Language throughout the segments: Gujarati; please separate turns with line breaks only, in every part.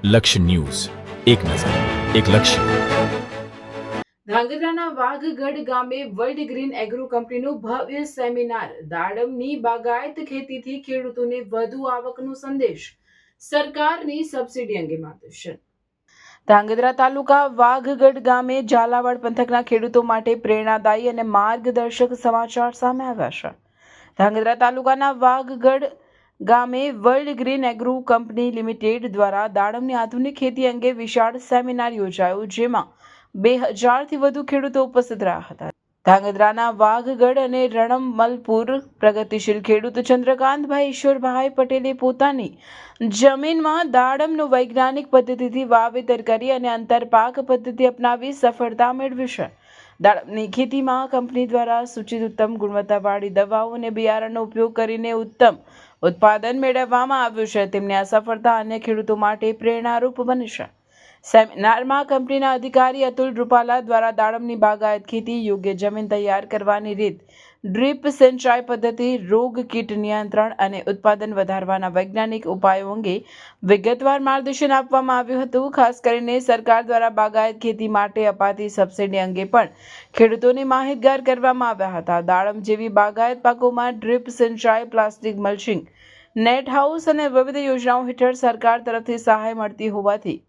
લક્ષ્ય ન્યૂઝ, એક નજર, એક લક્ષ્ય.
ધાંગધ્રાના વાઘગઢ ગામે વર્લ્ડ ગ્રીન એગ્રો કંપનીનું ભવ્ય સેમિનાર. દાડમની બાગાયત ખેતીથી ખેડૂતોને વધુ આવકનો સંદેશ. સરકારની સબસિડી અંગે માર્ગદર્શન. ધાંગધ્રા તાલુકા વાઘગઢ ગામે ઝાલાવાડ પંથકના ખેડૂતો માટે પ્રેરણાદાયી અને માર્ગદર્શક સમાચાર સામે આવ્યા છે. ધાંગધ્રા તાલુકાના વાઘગઢ ગામે world green agro company limited દ્વારા દાડમની આધુનિક ખેતી અંગે વિશાળ સેમિનાર યોજાયો, જેમાં 2000થી વધુ ખેડૂતો ઉપસ્થિત રહ્યા હતા. ધાંગધ્રાના વાઘગઢ અને રણમલપુર પ્રગતિશીલ ખેડૂત ચંદ્રકાંતભાઈ ઈશ્વરભાઈ પટેલે પોતાની જમીનમાં દાડમનું વૈજ્ઞાનિક પદ્ધતિથી વાવેતર કરી અને અંતરપાક પદ્ધતિ અપનાવી સફળતા મેળવી છે. દાડમની ખેતીમાં કંપની દ્વારા સૂચિત ઉત્તમ ગુણવત્તાવાળી દવાઓ અને બિયારણનો ઉપયોગ કરીને ઉત્તમ ઉત્પાદન મેળવવામાં આવ્યું છે. તેમની આ સફળતા અન્ય ખેડૂતો માટે પ્રેરણારૂપ બનશે. સેમિનારમાં કંપનીના અધિકારી અતુલ રૂપાલા દ્વારા દાડમની બાગાયત ખેતી, યોગ્ય જમીન તૈયાર કરવાની રીત, ડ્રીપ સિંચાઈ પદ્ધતિ, રોગ કીટ નિયંત્રણ અને ઉત્પાદન વધારવાના વૈજ્ઞાનિક ઉપાયો અંગે વિગતવાર માર્ગદર્શન આપવામાં આવ્યું હતું. ખાસ કરીને સરકાર દ્વારા બાગાયત ખેતી માટે અપાતી સબસિડી અંગે પણ ખેડૂતોને માહિતગાર કરવામાં આવ્યા હતા. દાડમ જેવી બાગાયત પાકોમાં ડ્રીપ સિંચાઈ, પ્લાસ્ટિક મલ્ચિંગ, નેટ હાઉસ અને વિવિધ યોજનાઓ હેઠળ સરકાર તરફથી સહાય મળતી હોવાથી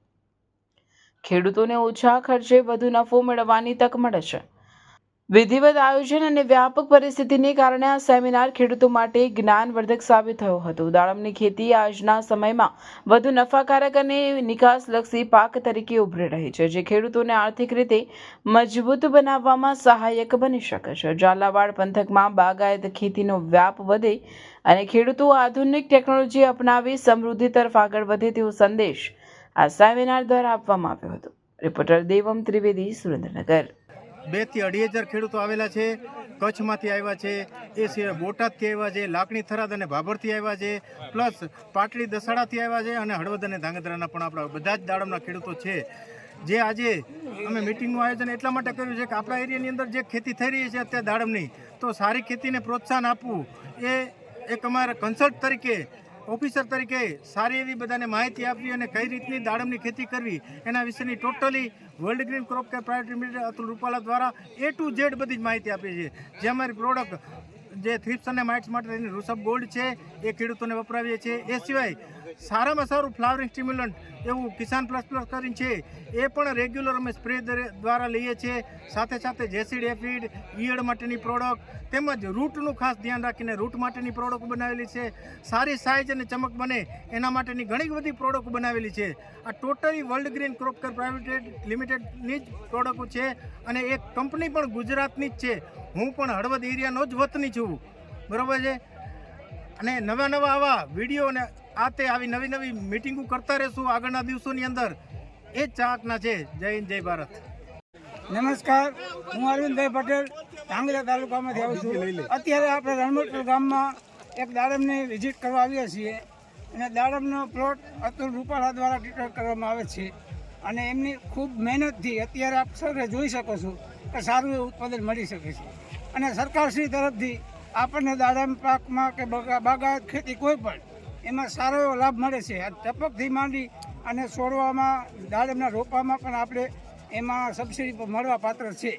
ખેડૂતોને ઓછા ખર્ચે વધુ નફો મેળવવાની તક મળે છે. વિધિવત આયોજન અને વ્યાપક પરિસ્થિતિને કારણે આ સેમિનાર ખેડૂતો માટે જ્ઞાનવર્ધક સાબિત થયો હતો. દાડમની ખેતી આજના સમયમાં વધુ નફાકારક અને નિકાસલક્ષી પાક તરીકે ઉભરી રહી છે, જે ખેડૂતોને આર્થિક રીતે મજબૂત બનાવવામાં સહાયક બની શકે છે. ઝાલાવાડ પંથકમાં બાગાયત ખેતીનો વ્યાપ વધે અને ખેડૂતો આધુનિક ટેકનોલોજી અપનાવી સમૃદ્ધિ તરફ આગળ વધે તેવો સંદેશ આ સેમિનાર દ્વારા આપવામાં આવ્યો હતો. રિપોર્ટર દેવમ ત્રિવેદી, સુરેન્દ્રનગર.
2 થી 2,500 ખેડૂતો આવેલા છે. કચ્છમાંથી આવ્યા છે, એ સિવાય બોટાદથી આવ્યા છે, લાકડી, થરાદ અને ભાભરથી આવ્યા છે, પ્લસ પાટડી, દસાડાથી આવ્યા છે અને હળવદ અને ધાંગધ્રાના પણ આપણા બધા જ દાડમના ખેડૂતો છે. જે આજે અમે મિટિંગનું આયોજન એટલા માટે કર્યું છે કે આપણા એરિયાની અંદર જે ખેતી થઈ રહી છે અત્યારે દાડમની, તો સારી ખેતીને પ્રોત્સાહન આપવું એ એક અમારા કન્સલ્ટ તરીકે, ઓફિસર તરીકે સારી એવી બધાને માહિતી આપવી અને કઈ રીતની દાડમની ખેતી કરવી એના વિશેની totally world green crop care private limited Atul Rupala દ્વારા A to Z બધી જ માહિતી આપી છે. જે અમારી પ્રોડક્ટ જે થ્રિપ્સ અને માઇટ્સ માટે એની ઋષભ ગોલ્ડ છે એ ખેડૂતોને વપરાવીએ છીએ. એ સિવાય સારામાં સારું ફ્લાવરિંગ સ્ટિમ્યુલન્ટ એવું કિસાન પ્લસ પ્લસ કરીને છે, એ પણ રેગ્યુલર અમે સ્પ્રે દ્વારા લઈએ છીએ. સાથે સાથે જેસીડ એફિડ, ઈયળ માટેની પ્રોડક્ટ તેમજ રૂટનું ખાસ ધ્યાન રાખીને રૂટ માટેની પ્રોડક્ટ બનાવેલી છે. સારી સાઇઝ અને ચમક બને એના માટેની ઘણી બધી પ્રોડક્ટ બનાવેલી છે. આ totally world green crop care private લિમિટેડની જ પ્રોડક્ટ છે અને એ કંપની પણ ગુજરાતની જ છે. હું પણ હળવદ એરિયાનો જ વતની છું, બરાબર છે. અને નવા આવા વિડીયો અને આ તે આવી નવી મિટિંગો કરતા રહેશું આગળના દિવસોની અંદર. એ જ ચાહકના છે. જય હિન્દ, જય ભારત.
નમસ્કાર, હું અરવિંદભાઈ પટેલ ધાંગધ્રા તાલુકામાંથી આવું છું. અત્યારે આપણે રણમલપુર ગામમાં એક દાડમની વિઝિટ કરવા આવ્યા છીએ અને દાડમનો પ્લોટ અતુલ રૂપાલા દ્વારા ટ્રીટ કરવામાં આવે છે અને એમની ખૂબ મહેનતથી અત્યારે આપ સૌને જોઈ શકો છો કે સારું એવું ઉત્પાદન મળી શકે છે. અને સરકારશ્રી તરફથી આપણને દાડમ પાકમાં કે બાગાયત ખેતી કોઈ પણ એમાં સારો એવો લાભ મળે છે. આ ટપકથી માંડી અને છોડવામાં, દાડમના રોપામાં પણ આપણે એમાં સબસિડી મળવા પાત્ર છે.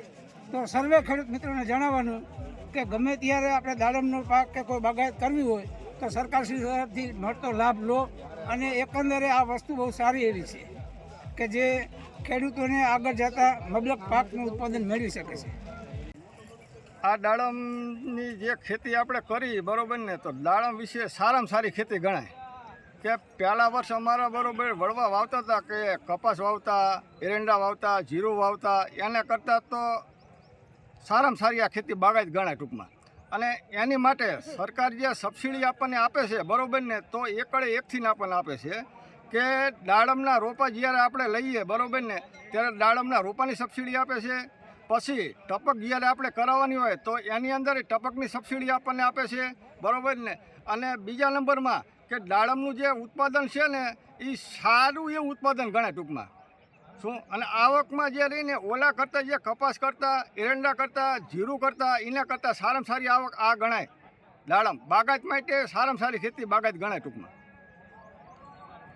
તો સર્વે ખેડૂત મિત્રોને જણાવવાનું કે ગમે ત્યારે આપણે દાડમનો પાક કે કોઈ બાગાયત કરવી હોય તો સરકારશ્રી તરફથી મળતો લાભ લો. અને એકંદરે આ વસ્તુ બહુ સારી એવી છે કે જે ખેડૂતોને આગળ જતાં મબલક પાકનું ઉત્પાદન મેળવી શકે છે.
આ દાડમની જે ખેતી આપણે કરી, બરાબર ને, તો દાડમ વિશે સારામાં સારી ખેતી ગણાય. કે પહેલાં વર્ષ અમારા બરાબર વળવા વાવતા હતા, કે કપાસ વાવતા, એરંડા વાવતા, જીરું વાવતા, એને કરતાં તો સારામાં સારી આ ખેતી બાગાયત ગણાય ટૂંકમાં. અને એની માટે સરકાર જે સબસિડી આપણને આપે છે, બરાબર ને, તો એકડે એકથી આપણને આપે છે. કે દાડમના રોપા જ્યારે આપણે લઈએ, બરાબર ને, ત્યારે દાડમના રોપાની સબસિડી આપે છે. પછી ટપક જ્યારે આપણે કરાવવાની હોય તો એની અંદર ટપકની સબસિડી આપણને આપે છે, બરાબર ને. અને બીજા નંબરમાં કે દાડમનું જે ઉત્પાદન છે ને, એ સારું એવું ઉત્પાદન ગણાય ટૂંકમાં. શું અને આવકમાં જે રહીને ઓલા કરતાં, જે કપાસ કરતાં, એરંડા કરતાં, જીરું કરતાં, એના કરતાં સારામાં સારી આવક આ ગણાય. દાડમ બાગાયત માટે સારામાં સારી ખેતી બાગાયત ગણાય ટૂંકમાં.